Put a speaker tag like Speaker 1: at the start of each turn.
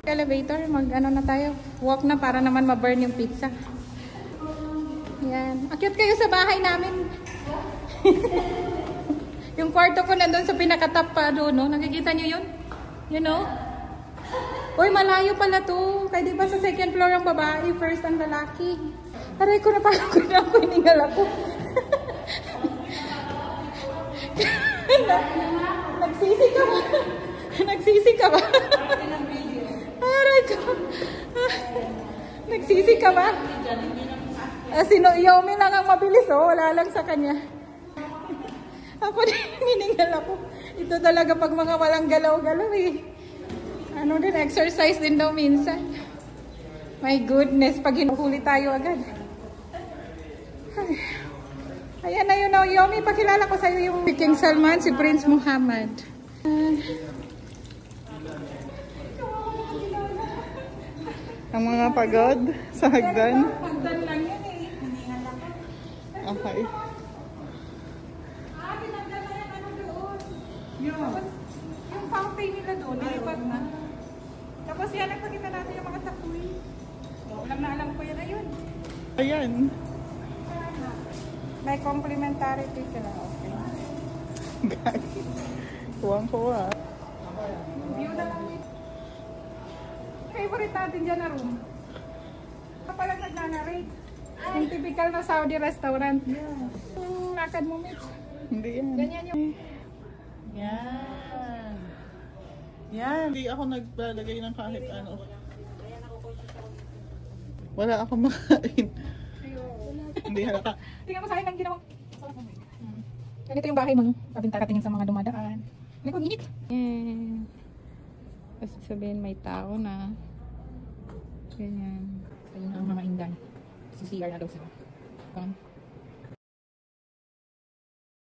Speaker 1: Elevator, mag-ano na tayo. Walk na para naman ma-burn yung pizza. Yan. Akyat kayo sa bahay namin. Yung kwarto ko nandun sa pinakatap pa doon, no? Nakikita nyo yun? You know? Uy, malayo pala to. Kaya di ba sa second floor ang babae, first ang lalaki. Aray ko na parang ko na ako, hiningal ako. Nagsisi ka ba? Nagsisi ka ba? Aray ko. Nagsisi ka ba? Sino Yomi lang ang mabilis, oh. Wala lang sa kanya. Ako din, hiningal ako. Ito talaga pag mga walang galaw-galaw eh. Ano din, exercise din daw minsan. My goodness, pag hinuhuli tayo agad. Ay. Ayan na yun, oh, Yomi, pakilala ko sa'yo yung King Salman, si Prince Muhammad. Ang mga pagod sa hagdan. Hagdan lang yan eh. Okay. Tinagdan na yan, ano doon? Yung fountain nila doon, nilipad na. Tapos yan, nagpakita natin yung mga takuy. Alam na alam ko yan, ayun. Ayan. May complimentary tea sila. Okay. Guys, kuwang-kuwa. View na lang. Favorite natin dyan na room. Kapalang nagnanarate. Yung typical na Saudi restaurant. Yung lakad mo, Mitch. Hindi yan. Ganyan yung...
Speaker 2: Yan. Yan. Hindi ako naglalagay ng kahit ano. Wala akong makain. Hindi halata.
Speaker 1: Tingnan mo sa akin ang ginawa. Ganito yung bahay mo. Katingin sa mga dumadaan. Ano kong init? Kasi sabihin may tao na. Ganyan. Ayun ang mga inday. Si CR na daw sila.